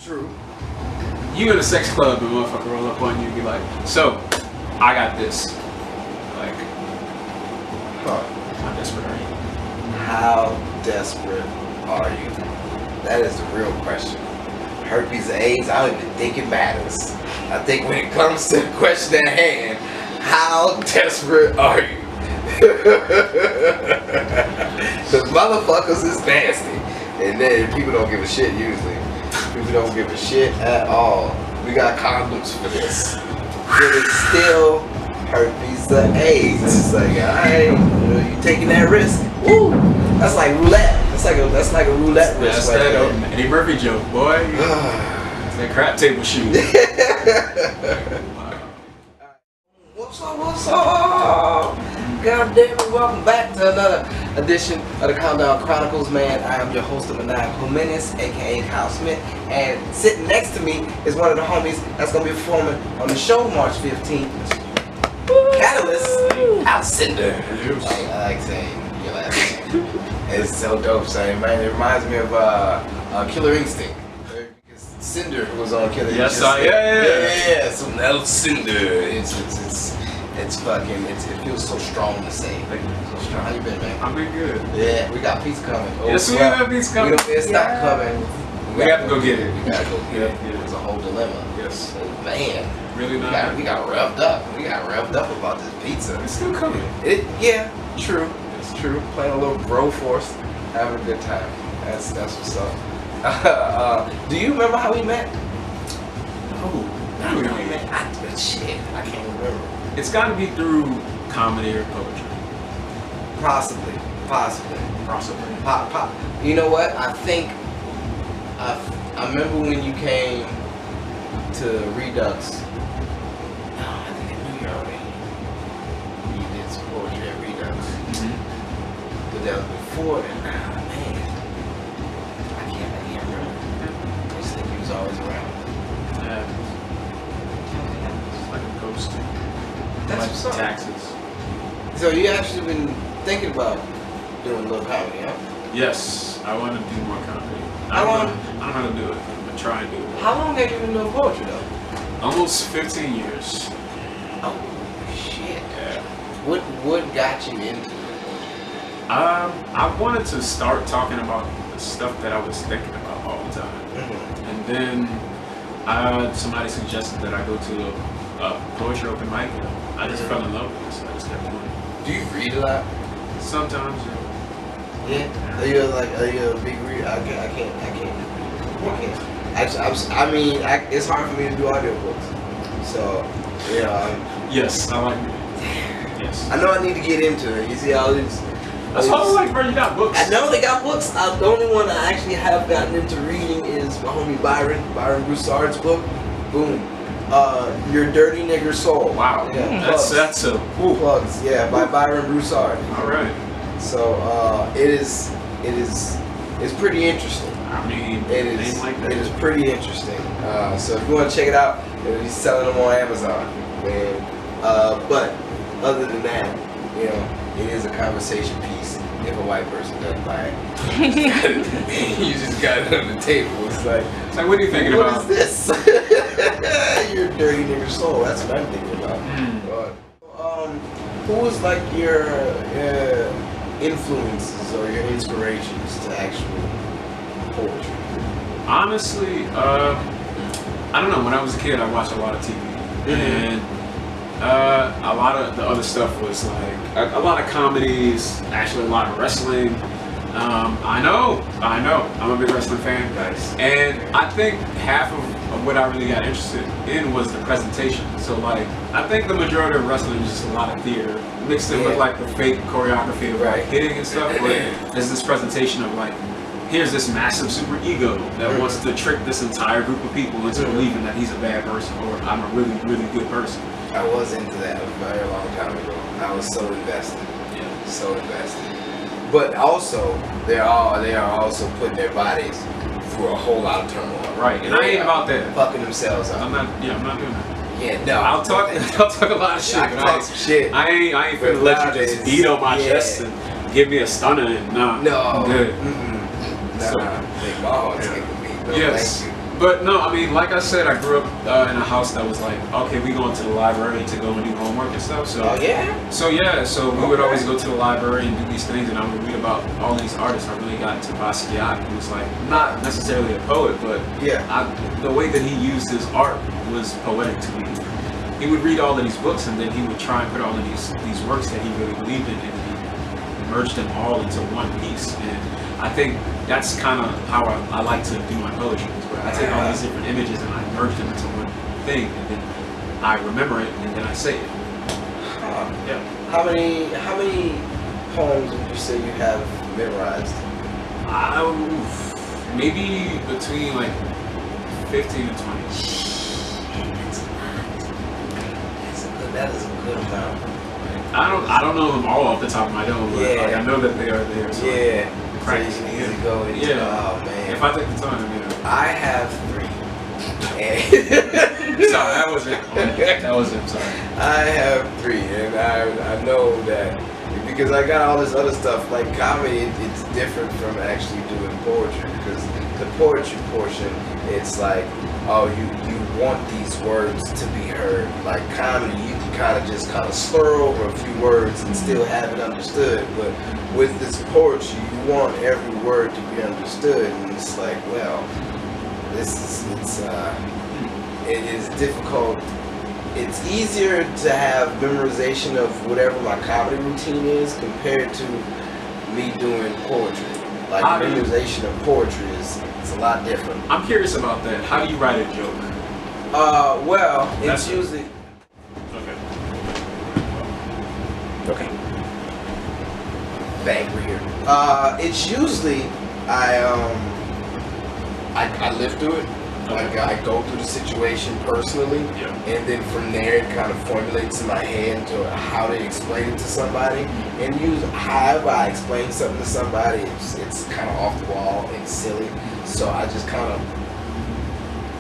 True. You in a sex club and motherfucker roll up on you and be like, so, I got this. Like, how desperate are you? How desperate are you? That is the real question. Herpes or AIDS, I don't even think it matters. I think when it comes to the question at hand, how desperate are you? Because motherfuckers is nasty. And then people don't give a shit usually. People don't give a shit at all. We got condoms for this. But it's still herpes or AIDS. It's like, alright, you taking that risk? Woo! That's like roulette. That's like a roulette risk. That's that Eddie Murphy joke, boy. It's that crap table shoot. What's up? What's up? God damn it! Welcome back to another edition of the Countdown Chronicles, man. I am your host of Maniac Jimenez, aka Kyle Smith, and sitting next to me is one of the homies that's gonna be performing on the show March 15th. Kataalyst, Cinder. I like saying your last name. It's so dope, son. Man, it reminds me of Killer Instinct. Cinder was on Killer Instinct. Yeah. Some else Cinder. It's fucking. It feels so strong to say. So strong. How you been, man? I've been good. Yeah, we got pizza coming. Yes, we have pizza coming. It's not coming. We have to go get it. We gotta go get it. It's a whole dilemma. Yes. Man. Really not. We got revved up. We got revved up about this pizza. It's still coming. Yeah, true. It's true. Playing a little bro force, having a good time. That's what's up. Do you remember how we met? Oh, How we met? Shit, I can't remember. it's got to be through comedy or poetry. Possibly. You know what? I think I remember when you came to Redux. No, I think I knew you already. You did some poetry at Redux. But that was before then. Man, I can't remember. I just think he was always around. Yeah. It's like a ghost. That's like what's up. taxes. So you actually been thinking about doing a little comedy, huh? Yes, I want to do more comedy. I How don't long? know how to do it. I'm gonna try and do it. How long have you been doing poetry though? Almost 15 years. Oh shit! Yeah. What got you into it? I wanted to start talking about the stuff that I was thinking about all the time, and then somebody suggested that I go to a poetry open mic, and I just fell in love with it, so I just kept doing it. Do you read a lot? Sometimes, Yeah. Are you a big reader? I can't. It's hard for me to do audiobooks. So, yes, I like it. Yes. I know I need to get into it. You see all these. That's why I was like, bro, you got books. I know they got books. The only one I actually have gotten into reading is my homie Byron Broussard's book. Boom. Your Dirty Nigger Soul. Wow. Yeah, That's a plugs. Yeah, by Byron Broussard. All right. So it's pretty interesting. I mean, It is pretty interesting. So if you want to check it out, he's selling them on Amazon. Man. But other than that, it is a conversation piece. If a white person doesn't buy it, you just got it on the table. It's like what are you thinking about? What is this? Your Dirty Nigger Soul. That's what I'm thinking about. Who was like your influences or your inspirations to actual poetry? Honestly, I don't know. When I was a kid, I watched a lot of TV, and a lot of the other stuff was like a lot of comedies, actually a lot of wrestling. I know. I'm a big wrestling fan, Nice. and I think half of what I really got interested in was the presentation. So like, I think the majority of wrestling is just a lot of theater mixed in with like the fake choreography of like hitting and stuff. But there's this presentation of like, here's this massive super ego that wants to trick this entire group of people into believing that he's a bad person or I'm a really, really good person. I was into that a very long time ago. I was so invested. Yeah. So invested. But also, they are also putting their bodies through a whole lot of turmoil. Right, and I ain't about that. Fucking themselves up. I'm not doing that. Yeah, no. I'll talk a lot of shit. I can talk some shit. I ain't finna let you just beat on my chest and give me a stunner and nah. No. I'm good. Nah, So, big balls. yes. But no, I mean, like I said, I grew up in a house that was like, okay, we going to the library to go and do homework and stuff. So so we would always go to the library and do these things, and I would read about all these artists. I really got into Basquiat, who was like not necessarily a poet, but the way that he used his art was poetic to me. He would read all of these books, and then he would try and put all of these works that he really believed in, and he merged them all into one piece. And I think that's kind of how I like to do my poetry. I take all these different images and I merge them into one thing, and then I remember it, and then I say it. Yeah. How many poems would you say you have memorized? Maybe between like 15 and 20. That is a good amount. I don't know them all off the top of my dome, but like, I know that they are there. So practice easy going. Oh man. If I take the time, I have 3. Sorry, that was it. That was it. Sorry. I have 3, and I know that because I got all this other stuff like comedy. It's different from actually doing poetry, because the poetry portion, it's like, oh, you want these words to be heard. Like comedy, you can kind of slur over a few words and still have it understood. But with this poetry, you want every word to be understood, and it's like, well, it is difficult. It's easier to have memorization of whatever my comedy routine is compared to me doing poetry. Like memorization of poetry it's a lot different. I'm curious about that. How do you write a joke? Well, it's usually okay. Bang, we're here. It's usually I live through it. Like I go through the situation personally, and then from there it kind of formulates in my head to how to explain it to somebody. And however I explain something to somebody, it's kind of off the wall and silly. So I just kind of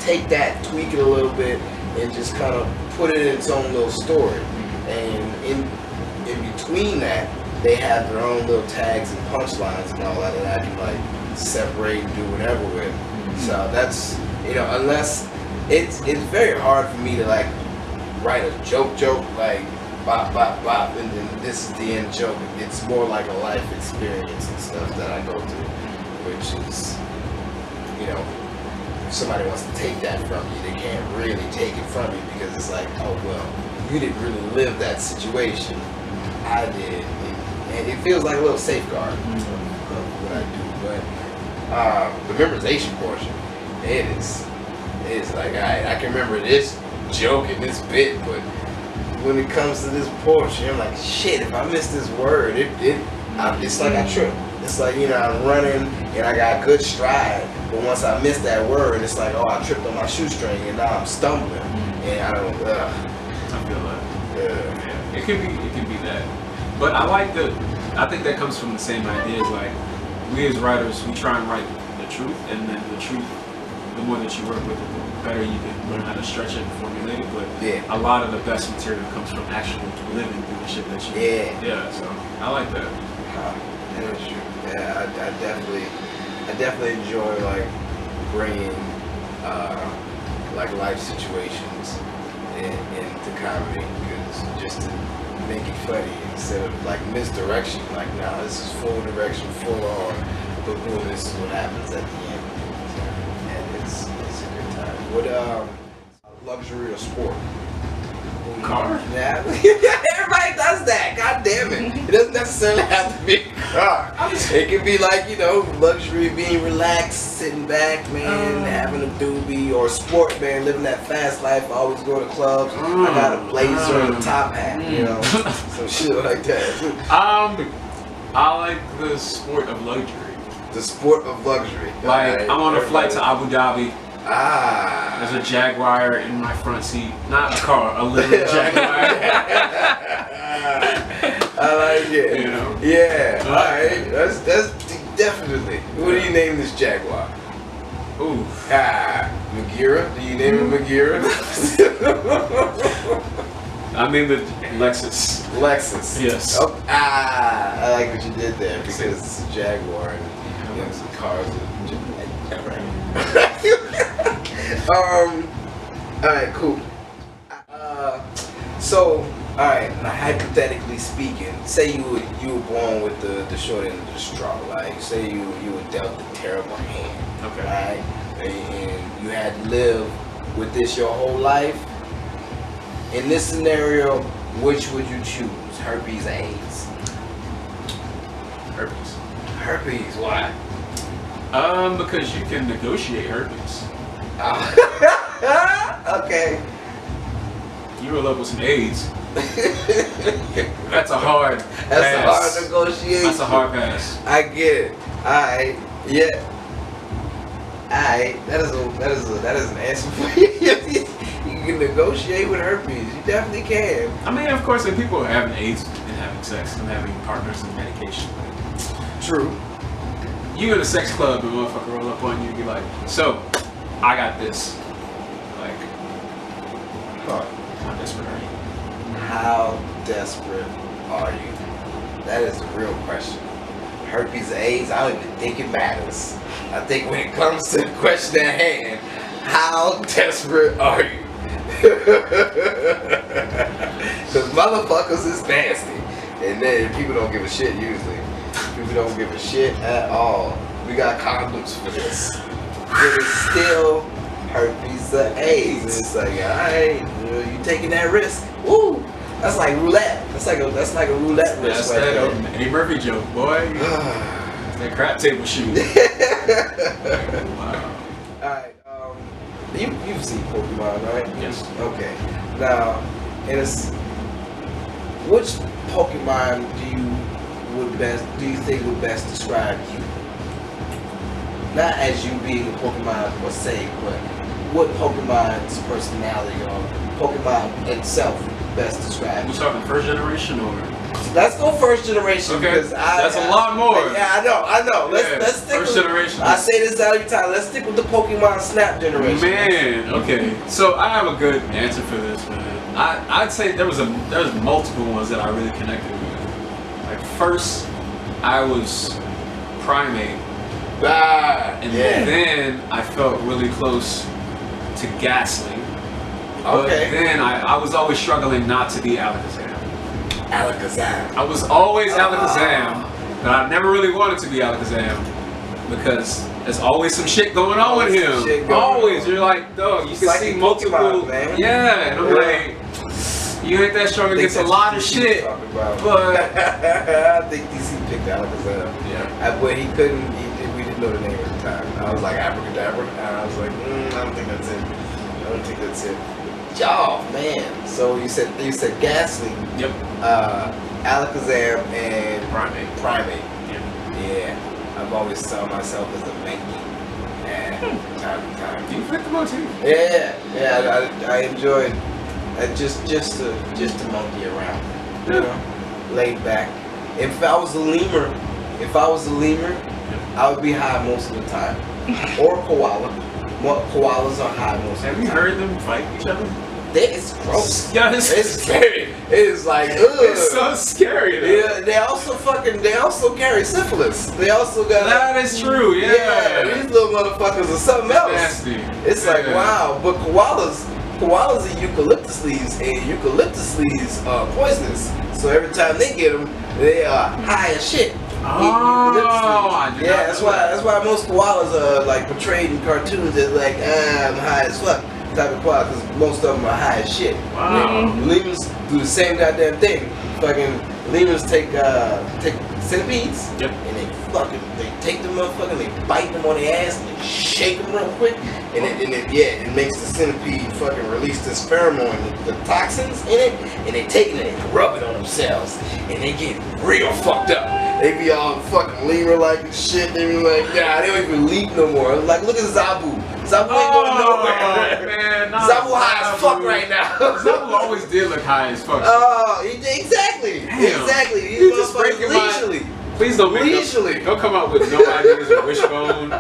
take that, tweak it a little bit, and just kind of put it in its own little story. And in between that, they have their own little tags and punchlines and all that I can like separate and do whatever with. So that's, unless it's very hard for me to like write a joke like bop bop bop and then this is the end joke. It's more like a life experience and stuff that I go through, which is, if somebody wants to take that from you, they can't really take it from you, because it's like, oh well, you didn't really live that situation. I did, and it feels like a little safeguard of what I do. But the memorization portion, it's like I can remember this joke and this bit, but when it comes to this poetry, I'm like, shit, if I miss this word, it's like I trip. It's like, I'm running and I got good stride, but once I miss that word, it's like, oh, I tripped on my shoestring and now I'm stumbling, and I don't. I feel that. Yeah. It can be that, but I think that comes from the same ideas. Like, we as writers, we try and write the truth, and then the truth, the more that you work with it, the better you can learn how to stretch it and formulate it. But a lot of the best material comes from actually living through the shit that you so I like that. That is true. Yeah, I definitely enjoy like bringing like life situations into comedy, because just to make it funny instead of like misdirection. Like, nah, this is full direction, full on, but boom, this is what happens at the end. And it's a good time. What luxury or sport? Car? Yeah, everybody does that. God damn it! It doesn't necessarily have to be a car. It can be like, luxury, being relaxed, sitting back, man, having a doobie, or sport, man, living that fast life. I always go to clubs. I got a blazer and a top hat, some shit like that. I like the sport of luxury. The sport of luxury. Like, I'm on a flight to Abu Dhabi. There's a Jaguar in my front seat. Not a car, a literal Jaguar. I like it. Yeah. Alright. That's definitely. What do you name this Jaguar? Ooh. Magira? Do you name it Magira? I named it Lexus. Lexus. Yes. Oh, I like what you did there, because it's a Jaguar and some cars. Alright, cool. So, alright, now hypothetically speaking, say you were born with the short end of the straw, like say you were dealt a terrible hand. Okay. Right? And you had to live with this your whole life. In this scenario, which would you choose? Herpes or AIDS? Herpes. Herpes, why? Because you can negotiate herpes. Okay. You roll up with some AIDS. That's a hard pass. That's a hard negotiation. That's a hard pass. I get it. Alright. Yeah. Alright. That is an answer for you. You can negotiate with herpes. You definitely can. I mean, of course, if people are having AIDS and having sex and having partners and medication. True. You in a sex club and motherfucker roll up on you and be like, so, I got this. Like, how desperate are you? How desperate are you? That is the real question. Herpes or AIDS, I don't even think it matters. I think when it comes to the question at hand, how desperate are you? Because motherfuckers is nasty. And then people don't give a shit usually. People don't give a shit at all. We got condoms for this. But it's still herpes or AIDS. It's like, alright, you taking that risk. Woo! That's like roulette. That's like a roulette risk. That's right that there. Eddie Murphy joke, boy. That crap table shoot. Wow. Alright, you've seen Pokemon, right? Yes. Okay. Now, which Pokemon do you think would best describe you? Not as you being a Pokemon per se, but what Pokemon's personality or Pokemon itself best describes You you? talking first generation or? Let's go first generation Okay. because That's a lot more. Yeah, I know. Yeah, Let's stick first with, generation. I say this every time. Let's stick with the Pokemon Snap generation. Man, okay. So I have a good answer for this, man. I'd say there was multiple ones that I really connected with. Like first, I was Primate, and then I felt really close to Ghastly. But Okay. then I was always struggling not to be Alakazam. Alakazam. I was always Alakazam, but I never really wanted to be Alakazam because there's always some shit going on with him. Always, you're like, dog, you can like see in multiple. Pokemon, man. Yeah, and I'm like, you ain't that strong against a lot of shit, but I think DC picked Alakazam. yeah, But we didn't know the name at the time. I was like Abracadabra, and I was like, I don't think that's it. I don't think that's it. Oh man! So you said Ghastly, yep, Alakazam, and Primate. yeah. I've always saw myself as a Mankey. Yeah, time to time. You flipped the motif. Yeah. I enjoyed just to monkey around, you know, laid back. If I was a lemur, I would be high most of the time, or koala. Koalas are high most of the time. Have you heard them fight each other? It's gross. Yeah, It's scary. It's like, ugh. It's so scary. Though. Yeah, they also carry syphilis. They also got. That is true. Yeah. These little motherfuckers are something else. Nasty. It's like, wow. But koalas eat eucalyptus leaves, and eucalyptus leaves are poisonous. So every time they get them, they are high as shit. Yeah, that's why most koalas are like portrayed in cartoons as like, I'm high as fuck type of koala, because most of them are high as shit. Wow. Lemurs do the same goddamn thing. Fucking lemurs take centipedes, Yep. and they take them motherfucker, they bite them on the ass, and they shake them real quick, and it makes the centipede fucking release this pheromone, the toxins in it, and they take it and they rub it on themselves, and they get real fucked up. They be all fucking lemur-like and shit. They be like, nah, they don't even leap no more. Like, look at Zabu. Zabu ain't going nowhere. Man, Zabu high as fuck right now. Zabu always did look high as fuck. Oh, exactly. Damn. Exactly. These You just motherfuckers breaking my- leisurely. Please don't make Leisurely. Don't come out with no ideas of Wishbone.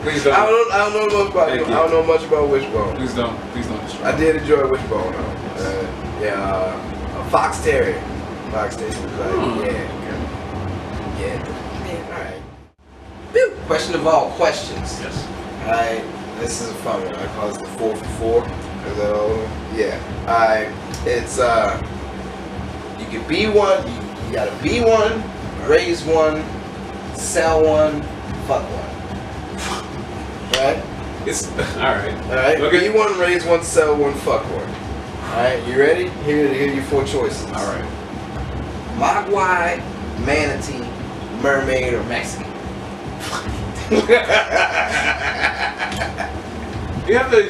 Please don't. I don't know much about Thank you. I don't know much about Wishbone. Please don't destroy. I did enjoy Wishbone though. A Fox Terrier. Fox Terrier was like, yeah. Alright. Question of all questions. Yes. Alright. This is a fun one. I call this the 4 for 4. Is that all? Yeah. Alright. It's you can be one. You gotta be one, raise one, sell one, fuck one. Right? It's alright. Alright. Okay. Be one, raise one, sell one, fuck one. Alright. You ready? Here are your 4 choices. Alright. Mogwai, manatee, mermaid, or Mexican. You have to.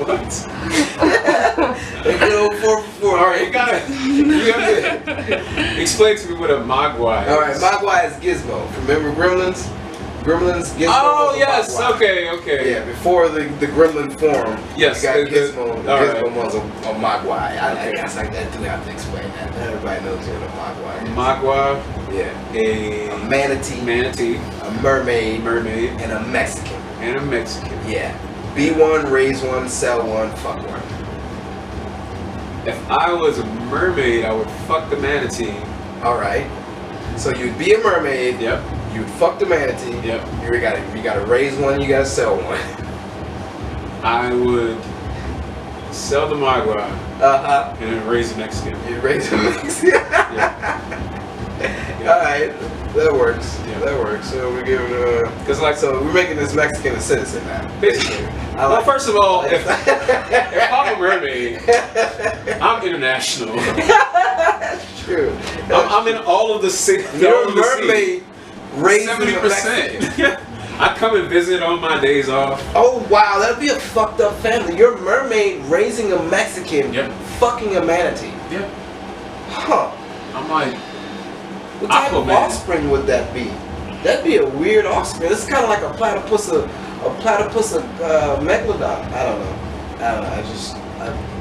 What? They go 4 for 4. Alright, you have to explain to me what a mogwai is. Alright, mogwai is Gizmo. Remember Gremlins? Gremlins, Gizmo. Oh, was a yes, mogwai. okay. Yeah, before the gremlin form, Yes, you got Gizmo. Gizmo right. was a mogwai. I guess I do have to explain that. Everybody knows what a mogwai is. Mogwai, Yeah. a Manatee, a mermaid, and a Mexican. and a Mexican. Yeah. Be one, raise one, sell one, fuck one. If I was a mermaid, I would fuck the manatee. Alright. So you'd be a mermaid. Yep. You'd fuck the manatee. Yep. You gotta raise one, you gotta sell one. I would sell the mogwai Uh-huh. and then raise the Mexican. You'd raise a Mexican. Yeah. Alright. That works. Yeah. That works. So we're giving Because like so we're making this Mexican a citizen now. basically. Well, first of all, if I'm a mermaid, I'm international. True. I'm in all of the sea. You're a mermaid raising a 70%. Mexican. I come and visit on my days off. Oh wow, that'd be a fucked up family. You're a mermaid raising a Mexican, Yep. fucking a manatee. Yeah. Huh. I'm like, What type of Aquaman. offspring would that be? That'd be a weird offspring. It's kind of like a platypus megalodon. I don't know.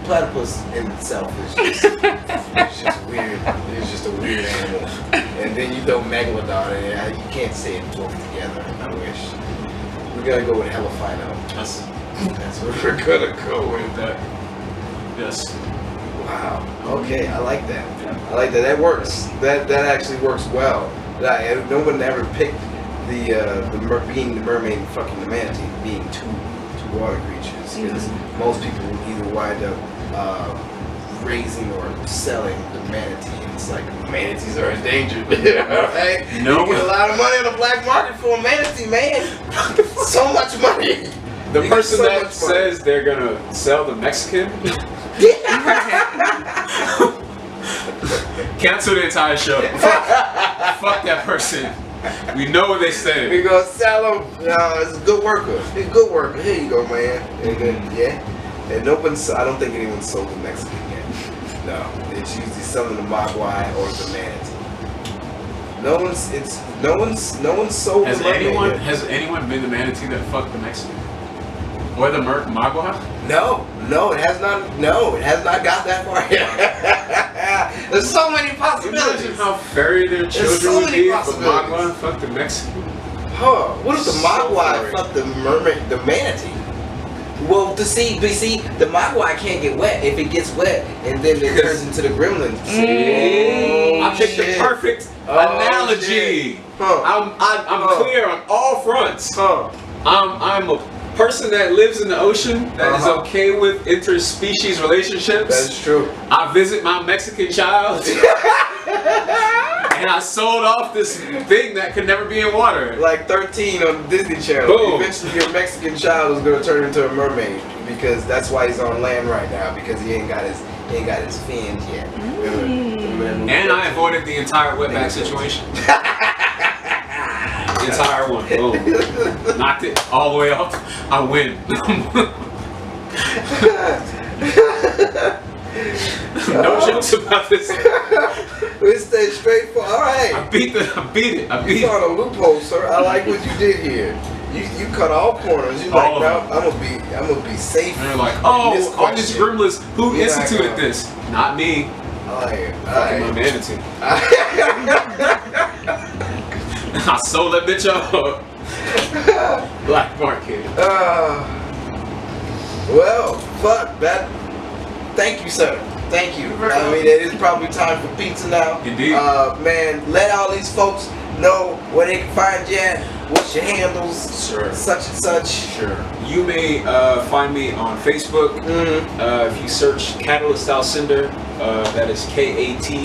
Platypus in itself is just, it's just weird. It's just a weird animal. And then you throw megalodon in it. You can't say it both together. I wish. We're gonna go with Helifino. that's That's what we're gonna go with. that. Yes. Wow. Okay, I like that. I like that. That works. That actually works well. No one ever picked being the mermaid and fucking the manatee being two water creatures, because most people will either wind up raising or selling the manatee, and it's like manatees are endangered. Right? No. You get a lot of money on the black market for a manatee, man. So much money. The You get person so that much money. says they're gonna sell the Mexican, cancel the entire show. Fuck that person. We know what they say. We gonna sell him. No, it's a good worker. He's a good worker. Here you go, man. And then and I don't think anyone's sold the Mexican yet. No, it's usually selling the mogwai or the manatee. No one's sold Has the mermaid yet. anyone been the manatee that fucked the Mexican? Or the mogwai? No, it has not. No, it has not got that far yet. There's so many possibilities. Imagine how fairy their children so would many be if the possibilities. mogwai fucked the Mexican. Huh? What if the So mogwai furry. fucked the manatee? Well, the mogwai can't get wet. If it gets wet, and then it turns into the gremlin. I picked the perfect analogy. Shit. Huh? I'm clear on all fronts. Huh? I'm a person that lives in the ocean that is okay with interspecies relationships. That's true. I visit my Mexican child and I sold off this thing that could never be in water. Like 13 on Disney Channel. Boom. Eventually, your Mexican child is gonna turn into a mermaid, because that's why he's on land right now, because he ain't got his fins yet. And I avoided the entire wetback situation. The entire one. Boom. Knocked it all the way off. I win. No jokes about this. We stay straight for. All right. I beat it. You found a loophole, sir. I like what you did here. You cut all corners. You like, All no, of I'm gonna be safe. And they're like, in oh, this all these question." gremlins. Who You're not instituted gonna- this? Not me. I like it. Fucking my manatee. I sold that bitch off. Black market. Well, fuck that. Thank you, sir. Thank you. I mean, it is probably time for pizza now. Indeed. Man, let all these folks know where they can find you at. What's your handles? Sure. Such and such. Sure. You may find me on Facebook. If you search Catalyst Alcindor, that is KATAALYST,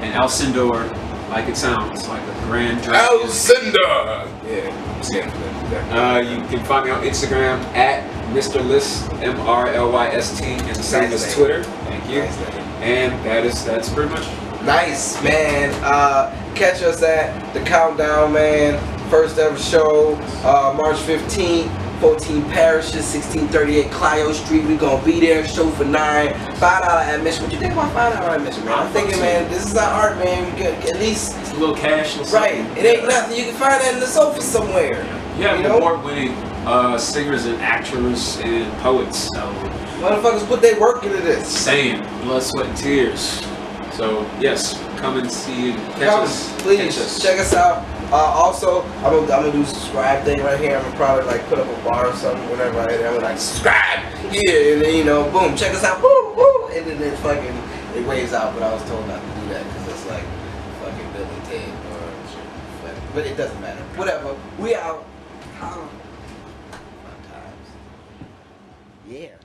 and Alcindor, like it sounds, like a grand dragon. Alcindor! Yeah. You can find me on Instagram at Mr. List, MRLYST, and the same as Twitter. Thank you. And that's pretty much. Nice, man. Catch us at the Countdown, man. First ever show, March 15th, 14 parishes, 1638 Clio Street. We gonna be there. Show for $9, $5 admission. What you think about $5 admission, man? I'm thinking, man, this is our art, man. We get at least it's a little cash. Right. It ain't nothing. You can find that in the sofa somewhere. Yeah, you know? Award-winning singers and actors and poets. So motherfuckers put their work into this. Same. Blood, sweat, and tears. So yes, come and see and catch us. Please check us out. Also, I'm gonna do a subscribe thing right here. I'm gonna probably like put up a bar or something whenever I'm gonna like subscribe. Yeah, and then you know, boom, check us out. Woo, woo, and then it waves out. But I was told not to do that because it's like fucking Bill and Ted or shit. But it doesn't matter. Whatever. We out. Fun times. Yeah.